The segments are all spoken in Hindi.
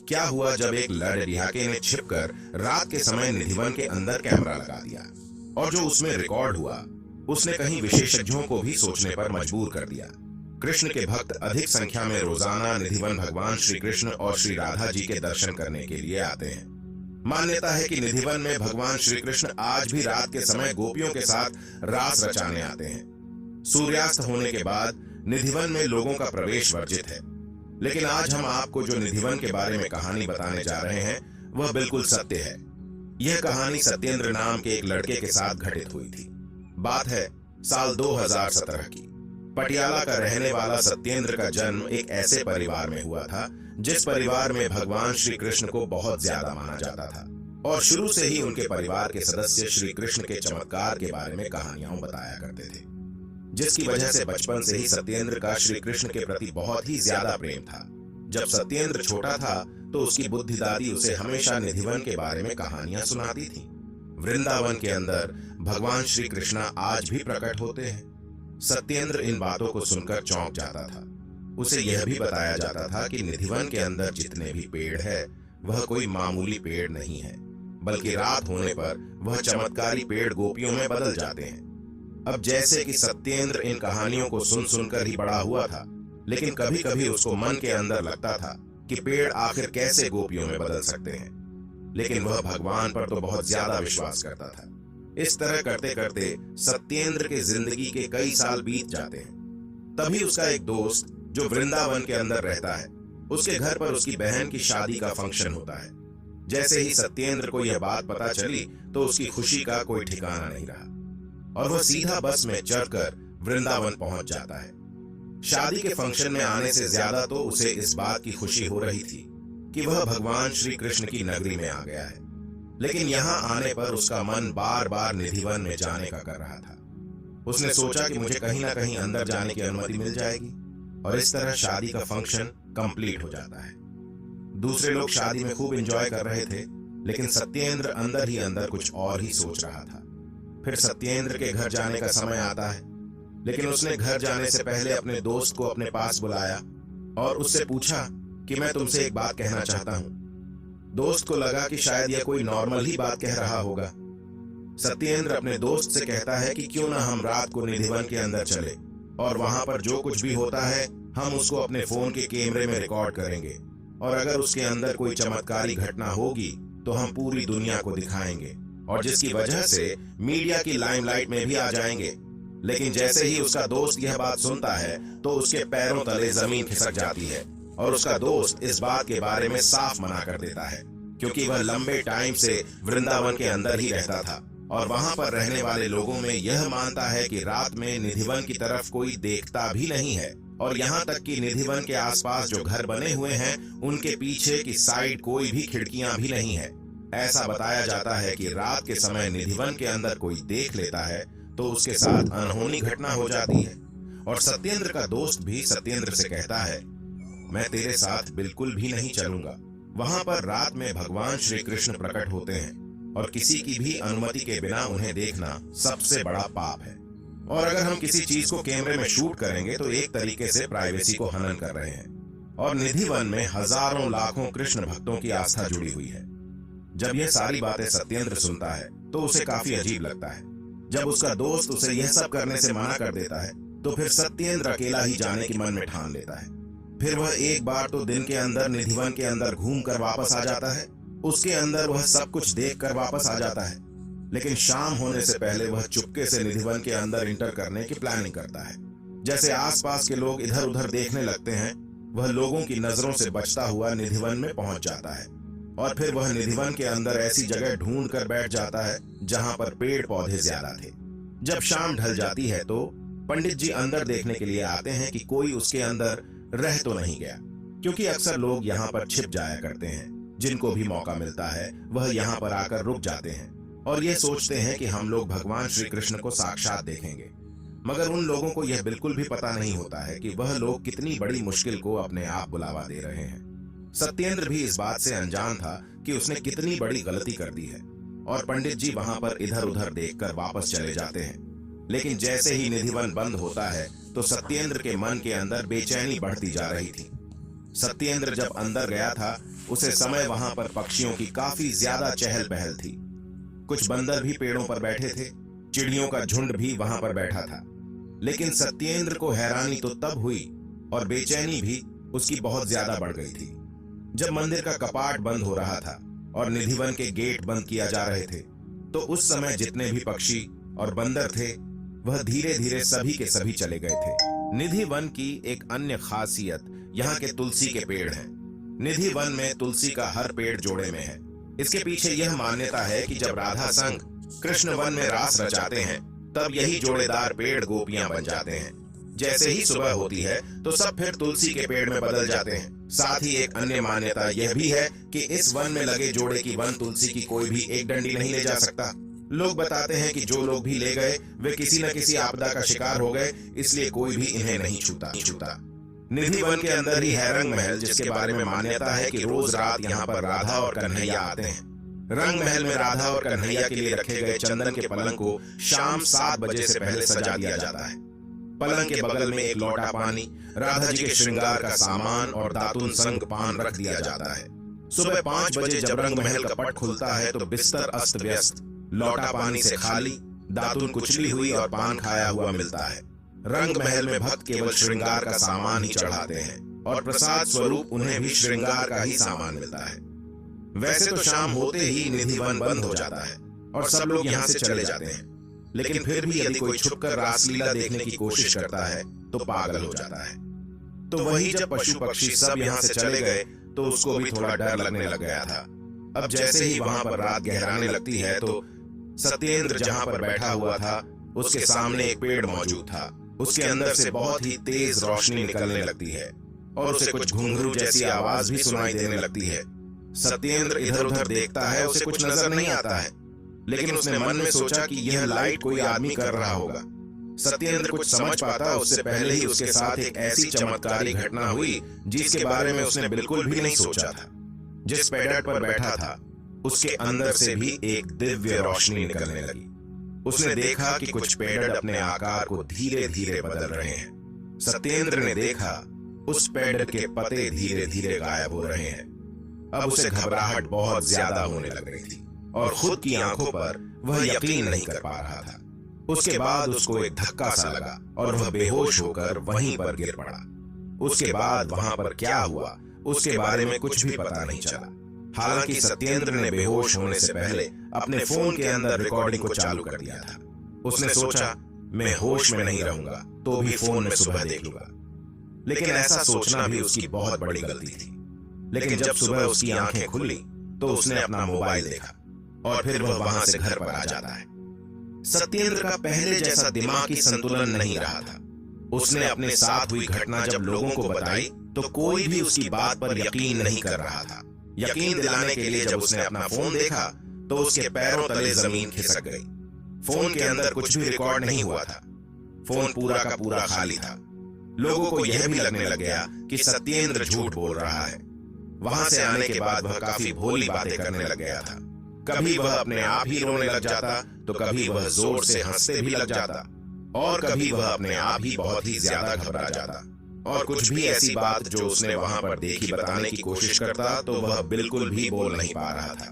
क्या हुआ जब एक लड़लिहाके ने छिपकर रात के समय निधिवन के अंदर कैमरा लगा दिया और जो उसमें रिकॉर्ड हुआ उसने कहीं विशेषज्ञों को भी सोचने पर मजबूर कर दिया। कृष्ण के भक्त अधिक संख्या में रोजाना निधिवन भगवान श्री कृष्ण और श्री राधा जी के दर्शन करने के लिए आते हैं। मान्यता है कि निधिवन में भगवान श्री कृष्ण आज भी रात के समय गोपियों के साथ रास रचाने आते हैं। सूर्यास्त होने के बाद निधिवन में लोगों का प्रवेश वर्जित है। लेकिन आज हम आपको जो निधिवन के बारे में कहानी बताने जा रहे हैं वह बिल्कुल सत्य है। यह कहानी सत्येंद्र नाम के एक लड़के के साथ घटित हुई थी। बात है साल 2017 की। पटियाला का रहने वाला सत्येंद्र का जन्म एक ऐसे परिवार में हुआ था जिस परिवार में भगवान श्री कृष्ण को बहुत ज्यादा माना जाता था और शुरू से ही उनके परिवार के सदस्य श्री कृष्ण के चमत्कार के बारे में कहानियां बताया करते थे, जिसकी वजह से बचपन से ही सत्येंद्र का श्री कृष्ण के प्रति बहुत ही ज्यादा प्रेम था। जब सत्येंद्र छोटा था तो उसकी बुद्धि दादी उसे हमेशा निधिवन के बारे में कहानियां सुनाती थी। वृंदावन के अंदर भगवान श्री कृष्ण आज भी प्रकट होते हैं। सत्येंद्र इन बातों को सुनकर चौंक जाता था। उसे यह भी बताया जाता था कि निधिवन के अंदर जितने भी पेड़ है वह कोई मामूली पेड़ नहीं है, बल्कि रात होने पर वह चमत्कारी पेड़ गोपियों में बदल जाते हैं। अब जैसे कि सत्येंद्र इन कहानियों को सुन सुनकर ही बड़ा हुआ था, लेकिन कभी कभी उसको मन के अंदर लगता था कि पेड़ आखिर कैसे गोपियों में बदल सकते हैं। लेकिन वह भगवान पर तो बहुत ज्यादा विश्वास करता था। इस तरह करते करते सत्येंद्र के जिंदगी के कई साल बीत जाते हैं। तभी उसका एक दोस्त जो वृंदावन के अंदर रहता है, उसके घर पर उसकी बहन की शादी का फंक्शन होता है। जैसे ही सत्येंद्र को यह बात पता चली तो उसकी खुशी का कोई ठिकाना नहीं रहा और वह सीधा बस में चढ़कर वृंदावन पहुंच जाता है। शादी के फंक्शन में आने से ज्यादा तो उसे इस बात की खुशी हो रही थी कि वह भगवान श्री कृष्ण की नगरी में आ गया है। लेकिन यहाँ आने पर उसका मन बार बार निधिवन में जाने का कर रहा था। उसने सोचा कि मुझे कहीं ना कहीं अंदर जाने की अनुमति मिल जाएगी और इस तरह शादी का फंक्शन कंप्लीट हो जाता है। दूसरे लोग शादी में खूब एंजॉय कर रहे थे, लेकिन सत्येंद्र अंदर ही अंदर कुछ और ही सोच रहा था। फिर सत्येंद्र के घर जाने का समय आता है, लेकिन उसने घर जाने से पहले अपने दोस्त को अपने पास बुलाया और उससे पूछा कि मैं तुमसे एक बात कहना चाहता हूँ। दोस्त को लगा कि शायद यह कोई नॉर्मल ही बात कह रहा होगा। सत्येंद्र अपने दोस्त से कहता है कि क्यों ना हम रात को निधिवन के अंदर चले और वहां पर जो कुछ भी होता है हम उसको अपने फोन के कैमरे में रिकॉर्ड करेंगे और अगर उसके अंदर कोई चमत्कारी घटना होगी तो हम पूरी दुनिया को दिखाएंगे और जिसकी वजह से मीडिया की लाइमलाइट में भी आ जाएंगे। लेकिन जैसे ही उसका दोस्त यह बात सुनता है तो उसके पैरों तले जमीन खिसक जाती है और उसका दोस्त इस बात के बारे में साफ मना कर देता है, क्योंकि वह लंबे टाइम से वृंदावन के अंदर ही रहता था और वहां पर रहने वाले लोगों में यह मानता है कि रात में निधिवन की तरफ कोई देखता भी नहीं है और यहाँ तक कि निधिवन के आसपास जो घर बने हुए हैं उनके पीछे की साइड कोई भी खिड़कियां भी नहीं है। ऐसा बताया जाता है कि रात के समय निधिवन के अंदर कोई देख लेता है तो उसके साथ अनहोनी घटना हो जाती है। और सत्येंद्र का दोस्त भी सत्येंद्र से कहता है, मैं तेरे साथ बिल्कुल भी नहीं चलूंगा। वहां पर रात में भगवान श्री कृष्ण प्रकट होते हैं और किसी की भी अनुमति के बिना उन्हें देखना सबसे बड़ा पाप है और अगर हम किसी चीज को कैमरे में शूट करेंगे तो एक तरीके से प्राइवेसी को हनन कर रहे हैं। और निधिवन में हजारों लाखों कृष्ण भक्तों की आस्था जुड़ी हुई है। जब यह सारी बातें सत्येंद्र सुनता है तो उसे काफी अजीब लगता है। जब उसका दोस्त उसे यह सब करने से मना कर देता है तो फिर सत्येंद्र अकेला ही जाने की मन में ठान लेता है। फिर वह एक बार तो दिन के अंदर निधिवन के अंदर घूम कर वापस आ जाता है। उसके अंदर वह सब कुछ देख कर वापस आ जाता है, लेकिन शाम होने से पहले वह चुपके से निधिवन के अंदर इंटर करने की प्लानिंग करता है। जैसे आसपास के लोग इधर उधर देखने लगते हैं, वह लोगों की नजरों से बचता हुआ निधिवन में पहुंच जाता है और फिर वह निधिवन के अंदर ऐसी जगह ढूंढ कर बैठ जाता है जहां पर पेड़ पौधे ज्यादा थे। जब शाम ढल जाती है तो पंडित जी अंदर देखने के लिए आते हैं कि कोई उसके अंदर रह तो नहीं गया, क्योंकि अक्सर लोग यहाँ पर छिप जाया करते हैं। जिनको भी मौका मिलता है वह यहाँ पर आकर रुक जाते हैं और ये सोचते हैं कि हम लोग भगवान श्री कृष्ण को साक्षात देखेंगे। मगर उन लोगों को यह बिल्कुल भी पता नहीं होता है कि वह लोग कितनी बड़ी मुश्किल को अपने आप बुलावा दे रहे हैं। सत्येंद्र भी इस बात से अनजान था कि उसने कितनी बड़ी गलती कर दी है और पंडित जी वहां पर इधर उधर देखकर वापस चले जाते हैं। लेकिन जैसे ही निधिवन बंद होता है तो सत्येंद्र के मन के अंदर बेचैनी बढ़ती जा रही थी। सत्येंद्र जब अंदर गया था उसे समय वहां पर पक्षियों की काफी ज्यादा चहल पहल थी। कुछ बंदर भी पेड़ों पर बैठे थे, चिड़ियों का झुंड भी वहां पर बैठा था। लेकिन सत्येंद्र को हैरानी तो तब हुई और बेचैनी भी उसकी बहुत ज्यादा बढ़ गई थी जब मंदिर का कपाट बंद हो रहा था और निधिवन के गेट बंद किया जा रहे थे। तो उस समय जितने भी पक्षी और बंदर थे वह धीरे धीरे सभी के सभी चले गए थे। निधि वन की एक अन्य खासियत यहाँ के तुलसी के पेड़ हैं। निधि वन में तुलसी का हर पेड़ जोड़े में है। इसके पीछे यह मान्यता है कि जब राधा संग कृष्ण वन में रास रचाते हैं तब यही जोड़ेदार पेड़ गोपियां बन जाते हैं। जैसे ही सुबह होती है तो सब फिर तुलसी के पेड़ में बदल जाते हैं। साथ ही एक अन्य मान्यता यह भी है कि इस वन में लगे जोड़े की वन तुलसी की कोई भी एक डंडी नहीं ले जा सकता। लोग बताते हैं कि जो लोग भी ले गए वे किसी न किसी आपदा का शिकार हो गए, इसलिए कोई भी इन्हें नहीं छूता। निधि वन के अंदर ही है रंग महल, जिसके बारे में मान्यता है कि रोज रात यहाँ पर राधा और कन्हैया आते हैं। रंग महल में राधा और कन्हैया के लिए रखे गए चंदन के पलंग को शाम 7 बजे से पहले सजा दिया जाता है। पलंग के बगल में एक लोटा पानी, राधा जी के श्रृंगार का सामान और दातुन संग पान रख दिया जाता है। सुबह 5 बजे जब रंग महल का पट खुलता है तो बिस्तर अस्त व्यस्त, लोटा पानी से खाली, दातुन कुचली हुई और पान खाया हुआ मिलता है। रंग महल में भक्त केवल श्रृंगार का सामान ही चढ़ाते हैं और प्रसाद स्वरूप उन्हें भी श्रृंगार का ही सामान मिलता है। वैसे तो शाम होते ही निधि वन बंद हो जाता है और सब लोग यहाँ से चले जाते हैं, लेकिन फिर भी यदि कोई छुपकर रासलीला देखने की कोशिश करता है तो पागल हो जाता है। तो वही जब पशु पक्षी सब यहाँ से चले गए तो उसको भी थोड़ा डर लगने लग गया था। अब जैसे ही वहां पर रात गहराने लगती है तो सत्येंद्र जहां पर बैठा हुआ था उसके सामने एक पेड़ मौजूद था। उसके अंदर से बहुत ही तेज रोशनी निकलने लगती है और उसे कुछ घुंघरू जैसी आवाज भी सुनाई देने लगती है। सत्येंद्र इधर उधर देखता है, उसे कुछ नजर नहीं आता है, लेकिन उसने मन में सोचा कि यह लाइट कोई आदमी कर रहा होगा। सत्येंद्र कुछ समझ पाता उससे पहले ही उसके साथ एक ऐसी चमत्कारी घटना हुई जिसके बारे में उसने बिल्कुल भी नहीं सोचा था। जिस पेड़ पर बैठा था उसके अंदर से भी एक दिव्य रोशनी निकलने लगी। उसने देखा कि कुछ पेड़ अपने आकार को धीरे धीरे बदल रहे हैं। सत्येंद्र ने देखा उस पेड़ के पत्ते धीरे धीरे गायब हो रहे हैं। अब उसे घबराहट बहुत ज्यादा होने लग रही थी और खुद की आंखों पर वह यकीन नहीं कर पा रहा था। उसके बाद उसको एक धक्का सा लगा और वह बेहोश होकर वहीं पर गिर पड़ा। उसके बाद वहां पर क्या हुआ उसके बारे में कुछ भी पता नहीं चला। हालांकि सत्येंद्र ने बेहोश होने से पहले अपने फोन के अंदर रिकॉर्डिंग को चालू कर दिया था। उसने सोचा मैं होश में नहीं रहूंगा तो भी फोन में सुबह देख लूंगा, लेकिन ऐसा सोचना भी उसकी बहुत बड़ी गलती थी। लेकिन जब सुबह उसकी आंखें खुली तो उसने अपना मोबाइल देखा और फिर वह वहां से घर पर आ जाता है। सत्येंद्र का पहले जैसा दिमागी संतुलन नहीं रहा था। उसने अपने साथ हुई घटना जब लोगों को बताई तो कोई भी उसकी बात पर यकीन नहीं कर रहा था। यकीन दिलाने के लिए जब उसने अपना फोन देखा तो उसके पैरों तले जमीन खिसक गई। फोन के अंदर कुछ भी रिकॉर्ड नहीं हुआ था। फोन पूरा का पूरा खाली था। लोगों को यह भी लगने लग गया कि सत्येंद्र झूठ बोल रहा है। वहां से आने के बाद वह काफी भोली बातें करने लग गया था। कभी वह अपने आप ही रोने लग जाता तो कभी वह जोर से हंसते भी लग जाता और कभी वह अपने आप ही बहुत ही ज्यादा घबरा जाता और कुछ भी ऐसी बात जो उसने वहां पर देखी बताने की कोशिश करता तो वह बिल्कुल भी बोल नहीं पा रहा था।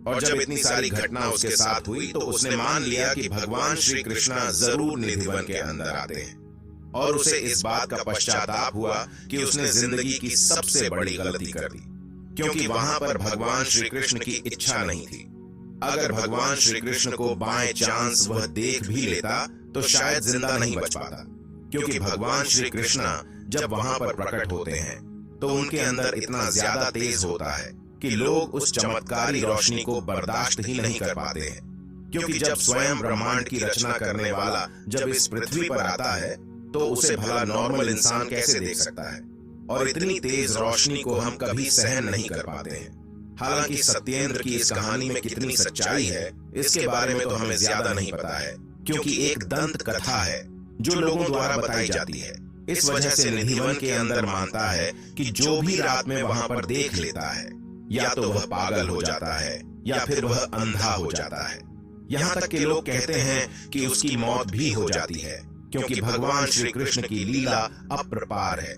और जब इतनी सारी घटना उसके साथ हुई तो उसने मान लिया कि भगवान श्री कृष्णा जरूर निधिवन के अंदर आते हैं और उसे इस बात का पश्चाताप हुआ कि उसने जिंदगी की सबसे बड़ी गलती कर दी, क्योंकि वहां पर भगवान श्री कृष्ण की इच्छा नहीं थी। अगर भगवान श्री कृष्ण को बाय चांस वह देख भी लेता तो शायद जिंदा नहीं बच पाता, क्योंकि भगवान श्री कृष्णा जब वहां पर प्रकट होते हैं तो उनके अंदर इतना ज्यादा तेज होता है कि लोग उस चमत्कारी रोशनी को बर्दाश्त ही नहीं कर पाते हैं। क्योंकि जब स्वयं ब्रह्मांड की रचना करने वाला जब इस पृथ्वी पर आता है तो उसे भला नॉर्मल इंसान कैसे देख सकता है, और इतनी तेज रोशनी को हम कभी सहन नहीं कर पाते हैं। हालांकि सत्येंद्र की इस कहानी में कितनी सच्चाई है इसके बारे में तो हमें ज्यादा नहीं पता है, क्योंकि एक दंत कथा है जो लोगों द्वारा बताई जाती है। इस वजह से निधिवन के अंदर मानता है कि जो भी रात में वहां पर देख लेता है या तो वह पागल हो जाता है या फिर वह अंधा हो जाता है। यहाँ तक के लोग कहते हैं कि उसकी मौत भी हो जाती है, क्योंकि भगवान श्री कृष्ण की लीला अपरपार है।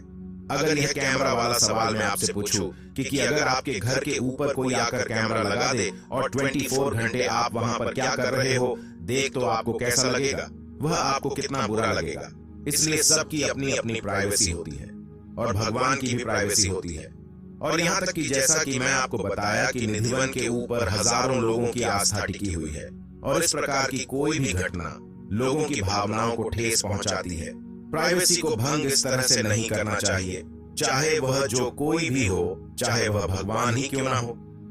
अगर यह कैमरा वाला सवाल मैं आपसे पूछूं कि अगर आपके घर के ऊपर कोई आकर कैमरा लगा दे और 24 घंटे आप वहां पर क्या कर रहे हो देख तो आपको कैसा लगेगा? वह आपको कितना बुरा लगेगा। इसलिए सबकी अपनी अपनी प्राइवेसी होती है और भगवान की भी प्राइवेसी होती है। और यहाँ तक कि जैसा कि मैं आपको बताया कि निधिवन के ऊपर हजारों लोगों की आस्था टिकी हुई है और इस प्रकार की कोई भी घटना लोगों की भावनाओं को ठेस पहुंचाती है। प्राइवेसी को भंग इस तरह से नहीं करना चाहिए, चाहे वह जो कोई भी हो, चाहे वह भगवान ही क्यों ना हो।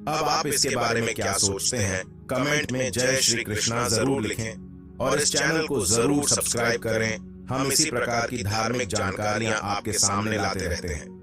अब आप इसके बारे में क्या सोचते हैं? कमेंट में जय श्री कृष्णा जरूर लिखें और इस चैनल को जरूर सब्सक्राइब करें। हम इसी प्रकार की धार्मिक जानकारियां आपके सामने लाते रहते हैं।